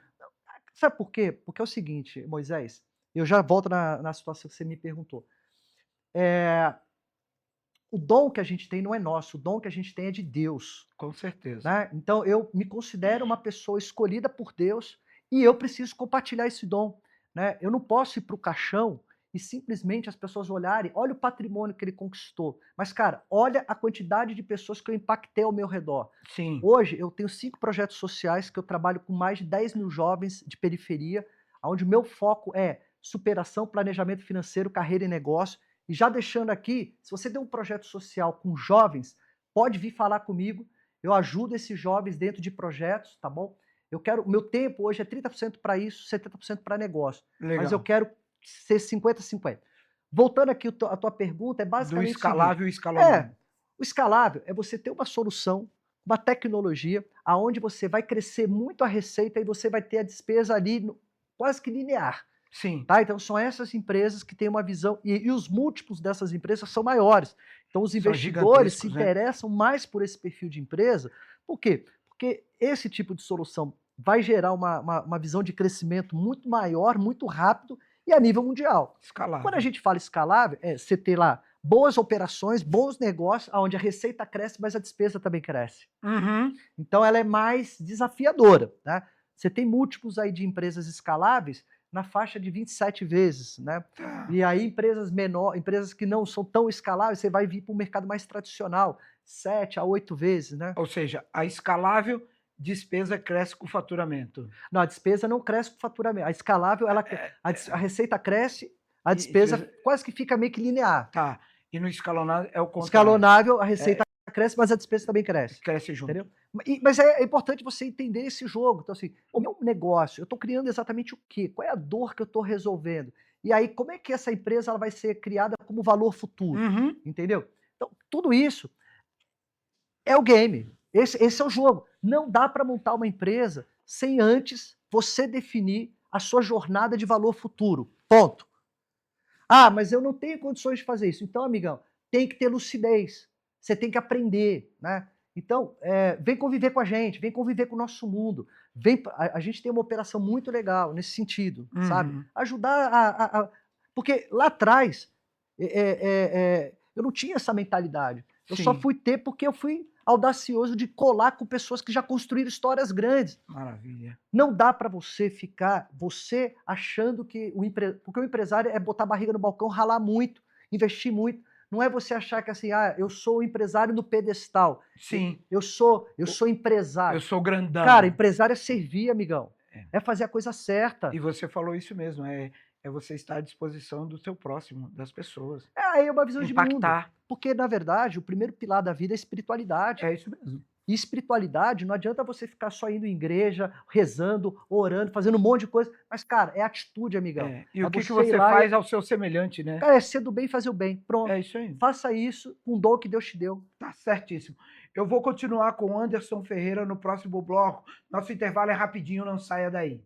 Sabe por quê? Porque é o seguinte, Moisés, eu já volto na situação que você me perguntou. O dom que a gente tem não é nosso, o dom que a gente tem é de Deus. Com certeza. Né? Então, eu me considero uma pessoa escolhida por Deus e eu preciso compartilhar esse dom. Né? Eu não posso ir para o caixão e simplesmente as pessoas olharem, olha o patrimônio que ele conquistou. Mas, cara, olha a quantidade de pessoas que eu impactei ao meu redor. Sim. Hoje, eu tenho 5 projetos sociais que eu trabalho com mais de 10 mil jovens de periferia, onde o meu foco é superação, planejamento financeiro, carreira e negócio. E já deixando aqui, se você tem um projeto social com jovens, pode vir falar comigo. Eu ajudo esses jovens dentro de projetos, tá bom? O meu tempo hoje é 30% para isso, 70% para negócio. Legal. Mas eu quero ser 50-50. Voltando aqui a tua pergunta, é basicamente do escalável e escalonado. O escalável é você ter uma solução, uma tecnologia, aonde você vai crescer muito a receita e você vai ter a despesa ali quase que linear. Sim. Tá? Então são essas empresas que têm uma visão, e os múltiplos dessas empresas são maiores. Então os investidores se interessam mais por esse perfil de empresa. Por quê? Porque esse tipo de solução vai gerar uma visão de crescimento muito maior, muito rápido, e a nível mundial. Escalável. Quando a gente fala escalável, você ter lá boas operações, bons negócios, onde a receita cresce, mas a despesa também cresce. Então ela é mais desafiadora. Né? Você tem múltiplos aí de empresas escaláveis na faixa de 27 vezes, né? Tá. E aí empresas que não são tão escaláveis, você vai vir para um mercado mais tradicional, 7 a 8 vezes, né? Ou seja, a escalável despesa cresce com o faturamento. Não, a despesa não cresce com o faturamento. A escalável, a receita cresce, a E despesa despesa- quase que fica meio que linear. Tá. E no escalonado é o contrário. Escalonável, a receita cresce, mas a despesa também cresce. Cresce junto. Entendeu? Mas é importante você entender esse jogo. Então, assim, o meu negócio, eu estou criando exatamente o quê? Qual é a dor que eu estou resolvendo? E aí, como é que essa empresa ela vai ser criada como valor futuro? Uhum. Entendeu? Então, tudo isso é o game. Esse é o jogo. Não dá para montar uma empresa sem antes você definir a sua jornada de valor futuro. Ponto. Ah, mas eu não tenho condições de fazer isso. Então, amigão, tem que ter lucidez. Você tem que aprender, né? Então, vem conviver com a gente, vem conviver com o nosso mundo. A gente tem uma operação muito legal nesse sentido, sabe? Uhum. Ajudar porque lá atrás, eu não tinha essa mentalidade. Eu só Sim. fui ter porque eu fui audacioso de colar com pessoas que já construíram histórias grandes. Maravilha. Não dá para você ficar, você achando que porque o empresário é botar a barriga no balcão, ralar muito, investir muito. Não é você achar que assim, eu sou o empresário no pedestal. Sim. Eu sou empresário. Eu sou grandão. Cara, empresário é servir, amigão. É fazer a coisa certa. E você falou isso mesmo, é você estar à disposição do seu próximo, das pessoas. Aí é uma visão de mundo. Impactar. Porque, na verdade, o primeiro pilar da vida é espiritualidade. É isso mesmo. E espiritualidade, não adianta você ficar só indo em igreja, rezando, orando, fazendo um monte de coisa. Mas, cara, é atitude, amigão. E o que você você ir lá faz ao seu semelhante, né? Cara, é ser do bem e fazer o bem. Pronto. É isso aí. Faça isso com o dom que Deus te deu. Tá certíssimo. Eu vou continuar com o Anderson Ferreira no próximo bloco. Nosso intervalo é rapidinho, não saia daí.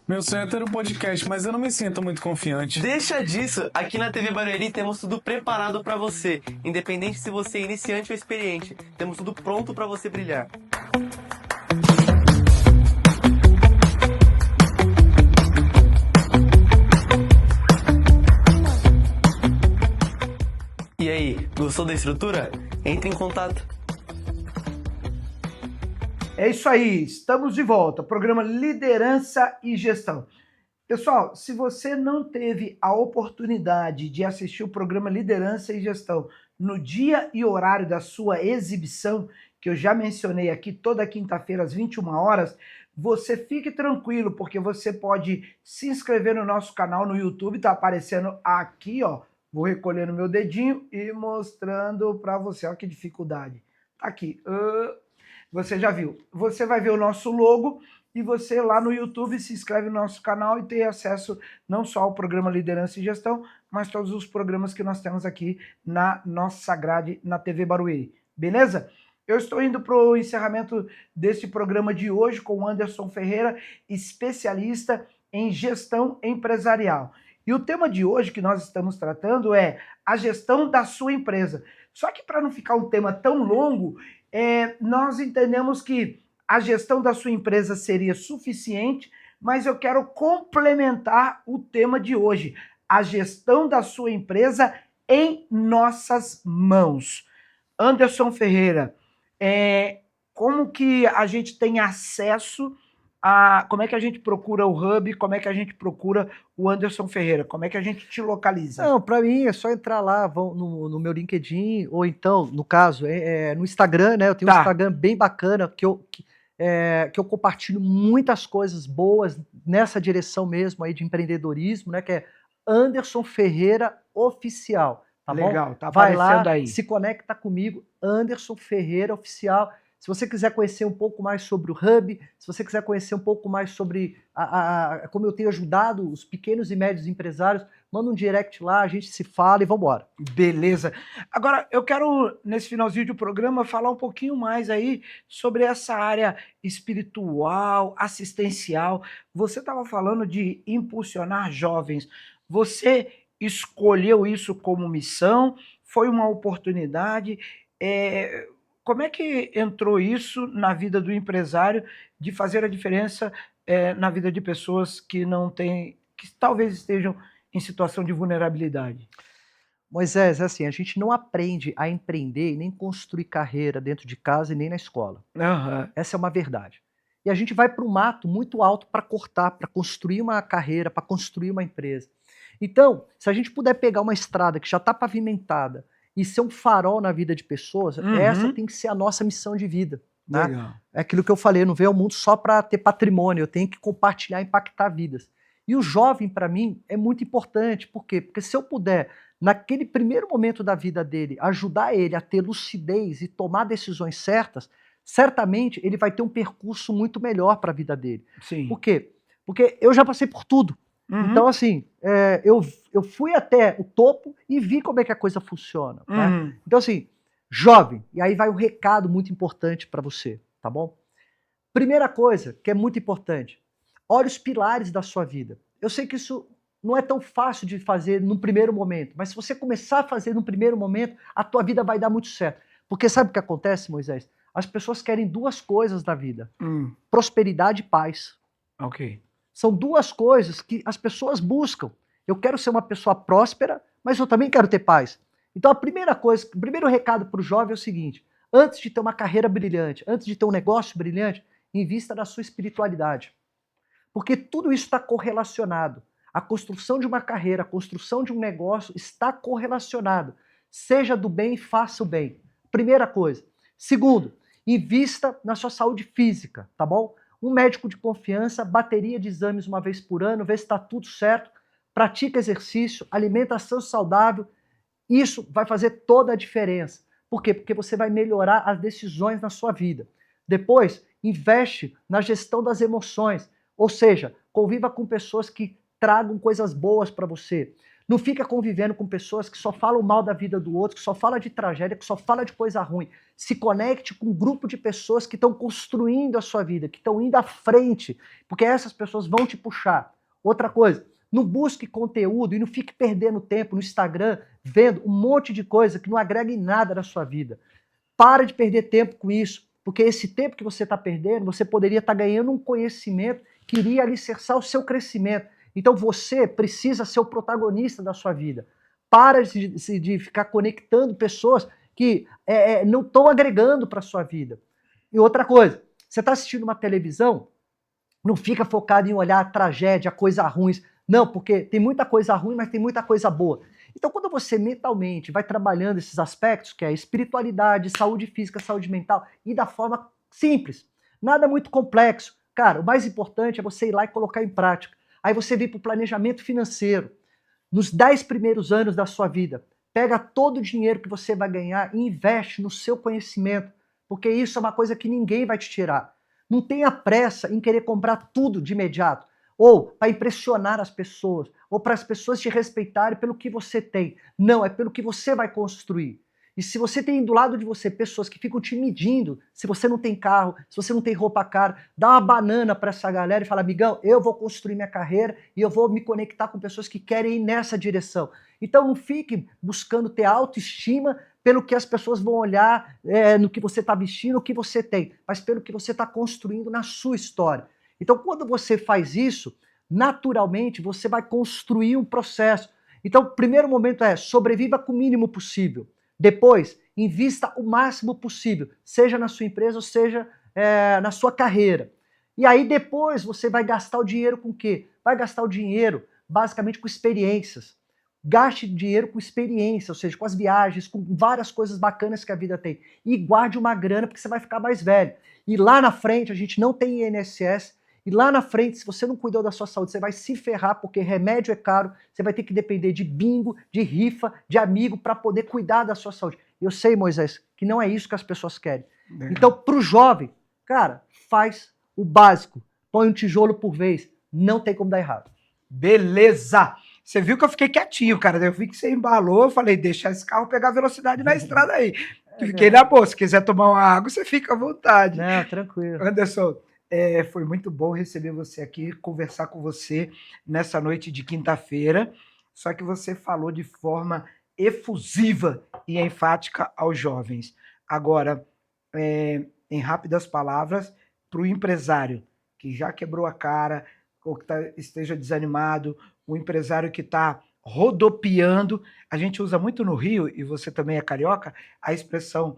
Meu sonho é ter um podcast, mas eu não me sinto muito confiante. Deixa disso! Aqui na TV Barueri temos tudo preparado para você. Independente se você é iniciante ou experiente, temos tudo pronto para você brilhar. E aí, gostou da estrutura? Entre em contato. É isso aí, estamos de volta. Programa Liderança e Gestão. Pessoal, se você não teve a oportunidade de assistir o programa Liderança e Gestão no dia e horário da sua exibição, que eu já mencionei aqui toda quinta-feira às 21 horas, você fique tranquilo, porque você pode se inscrever no nosso canal no YouTube, tá aparecendo aqui, ó. Vou recolhendo meu dedinho e mostrando para você. Olha que dificuldade. Tá aqui. Você já viu. Você vai ver o nosso logo e você lá no YouTube se inscreve no nosso canal e tem acesso não só ao programa Liderança e Gestão, mas todos os programas que nós temos aqui na nossa grade na TV Barueri. Beleza? Eu estou indo para o encerramento desse programa de hoje com o Anderson Ferreira, especialista em gestão empresarial. E o tema de hoje que nós estamos tratando é a gestão da sua empresa. Só que para não ficar um tema tão longo, nós entendemos que a gestão da sua empresa seria suficiente, mas eu quero complementar o tema de hoje, a gestão da sua empresa em nossas mãos. Anderson Ferreira, como que a gente tem acesso como é que a gente procura o Hub, como é que a gente procura o Anderson Ferreira, como é que a gente te localiza? Não, para mim é só entrar lá no meu LinkedIn, ou então, no caso, no Instagram, né? Eu tenho um Instagram bem bacana, que eu compartilho muitas coisas boas nessa direção mesmo aí de empreendedorismo, né? Que é Anderson Ferreira Oficial, tá bom? Legal, tá Vai aparecendo lá, aí. se conecta comigo, Anderson Ferreira Oficial. Se você quiser conhecer um pouco mais sobre o Hub, se você quiser conhecer um pouco mais sobre como eu tenho ajudado os pequenos e médios empresários manda um direct lá, a gente se fala e vambora. Beleza. Agora, eu quero, nesse finalzinho do programa, falar um pouquinho mais aí sobre essa área espiritual, assistencial. Você estava falando de impulsionar jovens. Você escolheu isso como missão? Foi uma oportunidade? Como é que entrou isso na vida do empresário de fazer a diferença na vida de pessoas que não têm, que talvez estejam em situação de vulnerabilidade? Moisés, é assim, a gente não aprende a empreender e nem construir carreira dentro de casa e nem na escola. Aham. Essa é uma verdade. E a gente vai para um mato muito alto para cortar, para construir uma carreira, para construir uma empresa. Então, se a gente puder pegar uma estrada que já está pavimentada e ser um farol na vida de pessoas, essa tem que ser a nossa missão de vida. Né? Legal. É aquilo que eu falei, eu não vejo o mundo só para ter patrimônio, eu tenho que compartilhar, impactar vidas. E o jovem, para mim, é muito importante. Por quê? Porque se eu puder, naquele primeiro momento da vida dele, ajudar ele a ter lucidez e tomar decisões certas, certamente ele vai ter um percurso muito melhor para a vida dele. Sim. Por quê? Porque eu já passei por tudo. Então, assim, eu fui até o topo e vi como é que a coisa funciona. Né? Então, assim, jovem, e aí vai um recado muito importante para você, tá bom? Primeira coisa que é muito importante, olha os pilares da sua vida. Eu sei que isso não é tão fácil de fazer num primeiro momento, mas se você começar a fazer num primeiro momento, a tua vida vai dar muito certo. Porque sabe o que acontece, Moisés? As pessoas querem duas coisas da vida, prosperidade e paz. Ok. São duas coisas que as pessoas buscam. Eu quero ser uma pessoa próspera, mas eu também quero ter paz. Então a primeira coisa, o primeiro recado para o jovem é o seguinte, antes de ter uma carreira brilhante, antes de ter um negócio brilhante, invista na sua espiritualidade. Porque tudo isso está correlacionado. A construção de uma carreira, a construção de um negócio está correlacionado. Seja do bem, faça o bem. Primeira coisa. Segundo, invista na sua saúde física, tá bom? Um médico de confiança, bateria de exames uma vez por ano, vê se está tudo certo, pratica exercício, alimentação saudável. Isso vai fazer toda a diferença. Por quê? Porque você vai melhorar as decisões na sua vida. Depois, investe na gestão das emoções. Ou seja, conviva com pessoas que tragam coisas boas para você. Não fica convivendo com pessoas que só falam mal da vida do outro, que só falam de tragédia, que só falam de coisa ruim. Se conecte com um grupo de pessoas que estão construindo a sua vida, que estão indo à frente, porque essas pessoas vão te puxar. Outra coisa, não busque conteúdo e não fique perdendo tempo no Instagram vendo um monte de coisa que não agrega em nada na sua vida. Para de perder tempo com isso, porque esse tempo que você está perdendo, você poderia estar ganhando um conhecimento que iria alicerçar o seu crescimento. Então você precisa ser o protagonista da sua vida. Para de ficar conectando pessoas que não estão agregando para a sua vida. E outra coisa, você está assistindo uma televisão, não fica focado em olhar a tragédia, coisa ruim. Não, porque tem muita coisa ruim, mas tem muita coisa boa. Então quando você mentalmente vai trabalhando esses aspectos, que é espiritualidade, saúde física, saúde mental, e da forma simples, nada muito complexo. Cara, o mais importante é você ir lá e colocar em prática. Aí você vem para o planejamento financeiro. Nos 10 primeiros anos da sua vida, pega todo o dinheiro que você vai ganhar e investe no seu conhecimento, porque isso é uma coisa que ninguém vai te tirar. Não tenha pressa em querer comprar tudo de imediato, ou para impressionar as pessoas, ou para as pessoas te respeitarem pelo que você tem. Não, é pelo que você vai construir. E se você tem do lado de você pessoas que ficam te medindo, se você não tem carro, se você não tem roupa cara, dá uma banana para essa galera e fala, amigão, eu vou construir minha carreira e eu vou me conectar com pessoas que querem ir nessa direção. Então não fique buscando ter autoestima pelo que as pessoas vão olhar no que você está vestindo, o que você tem, mas pelo que você está construindo na sua história. Então quando você faz isso, naturalmente você vai construir um processo. Então o primeiro momento é sobreviva com o mínimo possível. Depois, invista o máximo possível, seja na sua empresa ou seja na sua carreira. E aí depois você vai gastar o dinheiro com o quê? Vai gastar o dinheiro basicamente com experiências. Gaste dinheiro com experiência, ou seja, com as viagens, com várias coisas bacanas que a vida tem. E guarde uma grana porque você vai ficar mais velho. E lá na frente, a gente não tem INSS, e lá na frente, se você não cuidou da sua saúde, você vai se ferrar porque remédio é caro, você vai ter que depender de bingo, de rifa, de amigo para poder cuidar da sua saúde. Eu sei, Moisés, que não é isso que as pessoas querem. Então, para o jovem, cara, faz o básico. Põe um tijolo por vez. Não tem como dar errado. Beleza! Você viu que eu fiquei quietinho, cara. Eu vi que você embalou, eu falei, deixa esse carro pegar velocidade na estrada aí. Fiquei na boa, se quiser tomar uma água, você fica à vontade. Não, tranquilo. Anderson, foi muito bom receber você aqui, conversar com você nessa noite de quinta-feira, só que você falou de forma efusiva e enfática aos jovens. Agora, em rápidas palavras, para o empresário que já quebrou a cara, ou que esteja desanimado, o empresário que está rodopiando, a gente usa muito no Rio, e você também é carioca, a expressão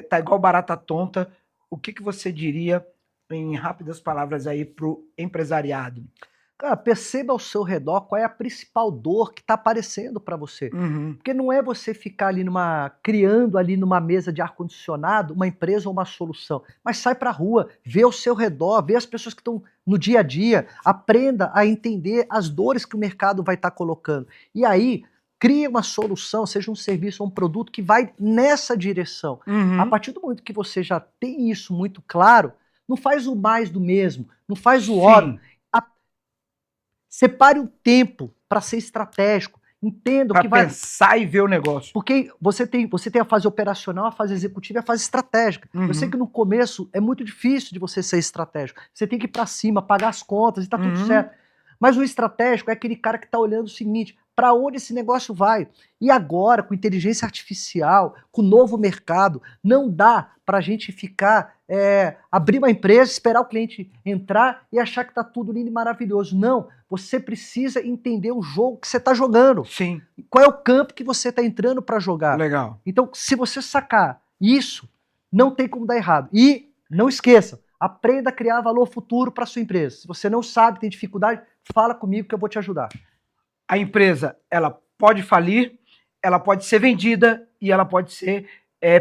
tá igual barata tonta. O que você diria, em rápidas palavras, aí para o empresariado? Cara, perceba ao seu redor qual é a principal dor que está aparecendo para você. Uhum. Porque não é você ficar ali criando ali numa mesa de ar-condicionado uma empresa ou uma solução, mas sai para a rua, vê ao seu redor, vê as pessoas que estão no dia a dia, aprenda a entender as dores que o mercado vai estar colocando. E aí, cria uma solução, seja um serviço ou um produto que vai nessa direção. Uhum. A partir do momento que você já tem isso muito claro, não faz o mais do mesmo, não faz o óbvio. Separe um tempo para ser estratégico. Entenda o que vai pensar e ver o negócio. Porque você tem a fase operacional, a fase executiva e a fase estratégica. Uhum. Eu sei que no começo é muito difícil de você ser estratégico. Você tem que ir para cima, pagar as contas e tá tudo certo. Mas o estratégico é aquele cara que está olhando o seguinte, para onde esse negócio vai? E agora, com inteligência artificial, com o novo mercado, não dá para a gente ficar, abrir uma empresa, esperar o cliente entrar e achar que está tudo lindo e maravilhoso. Não, você precisa entender o jogo que você está jogando. Sim. Qual é o campo que você está entrando para jogar. Legal. Então, se você sacar isso, não tem como dar errado. E não esqueça, aprenda a criar valor futuro para sua empresa. Se você não sabe, tem dificuldade, fala comigo que eu vou te ajudar. A empresa, ela pode falir, ela pode ser vendida e ela pode ser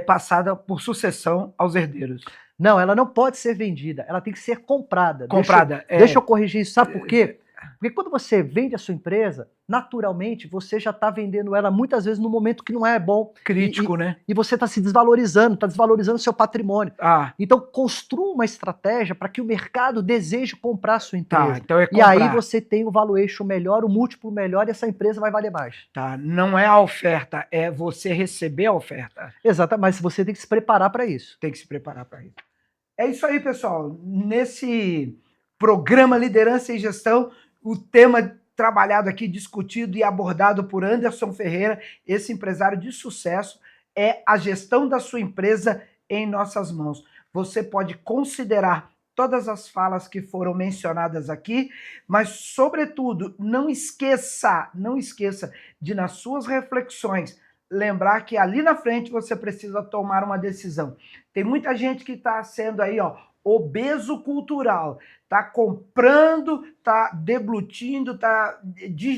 passada por sucessão aos herdeiros. Não, ela não pode ser vendida, ela tem que ser comprada. Comprada. Deixa eu corrigir isso, sabe por quê? Porque quando você vende a sua empresa, naturalmente você já está vendendo ela muitas vezes no momento que não é bom. Crítico, né? E você está se desvalorizando, está desvalorizando o seu patrimônio. Então construa uma estratégia para que o mercado deseje comprar a sua empresa. Então e aí você tem o valuation melhor, o múltiplo melhor e essa empresa vai valer mais. Não é a oferta, é você receber a oferta. Exato, mas você tem que se preparar para isso. Tem que se preparar para isso. É isso aí, pessoal. Nesse programa Liderança e Gestão, o tema trabalhado aqui, discutido e abordado por Anderson Ferreira, esse empresário de sucesso, é a gestão da sua empresa em nossas mãos. Você pode considerar todas as falas que foram mencionadas aqui, mas, sobretudo, não esqueça de, nas suas reflexões, lembrar que ali na frente você precisa tomar uma decisão. Tem muita gente que está sendo aí, obeso cultural, tá comprando, tá deglutindo, tá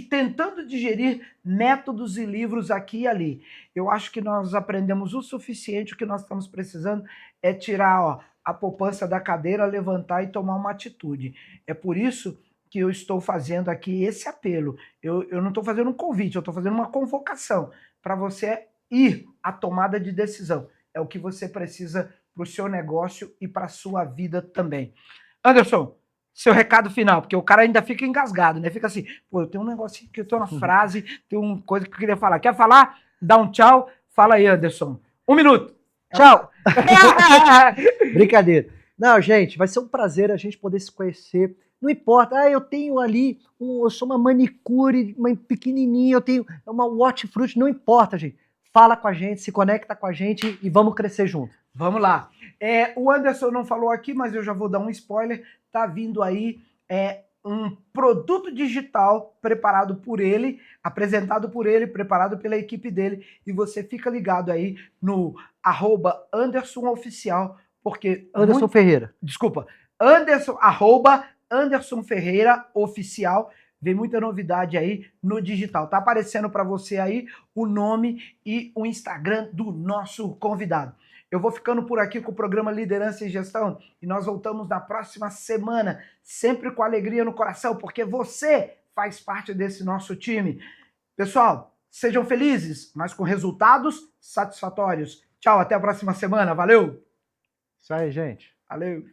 tentando digerir métodos e livros aqui e ali. Eu acho que nós aprendemos o suficiente, o que nós estamos precisando é tirar a poupança da cadeira, levantar e tomar uma atitude. É por isso que eu estou fazendo aqui esse apelo. Eu não estou fazendo um convite, eu estou fazendo uma convocação para você ir à tomada de decisão. É o que você precisa para o seu negócio e para a sua vida também. Anderson, seu recado final, porque o cara ainda fica engasgado, né? Fica assim, pô, eu tenho um negocinho que eu tenho uma frase, tem uma coisa que eu queria falar. Quer falar? Dá um tchau. Fala aí, Anderson. 1 minuto. Tchau. Brincadeira. Não, gente, vai ser um prazer a gente poder se conhecer. Não importa, eu tenho ali, eu sou uma manicure, uma pequenininha, eu tenho uma hortifruti, não importa, gente. Fala com a gente, se conecta com a gente e vamos crescer junto. Vamos lá. O Anderson não falou aqui, mas eu já vou dar um spoiler. Tá vindo aí um produto digital preparado por ele, apresentado por ele, preparado pela equipe dele. E você fica ligado aí no @AndersonOficial, porque... Anderson Ferreira. Desculpa. Anderson Ferreira Oficial. Vem muita novidade aí no digital. Tá aparecendo para você aí o nome e o Instagram do nosso convidado. Eu vou ficando por aqui com o programa Liderança e Gestão e nós voltamos na próxima semana, sempre com alegria no coração, porque você faz parte desse nosso time. Pessoal, sejam felizes, mas com resultados satisfatórios. Tchau, até a próxima semana. Valeu! Isso aí, gente. Valeu!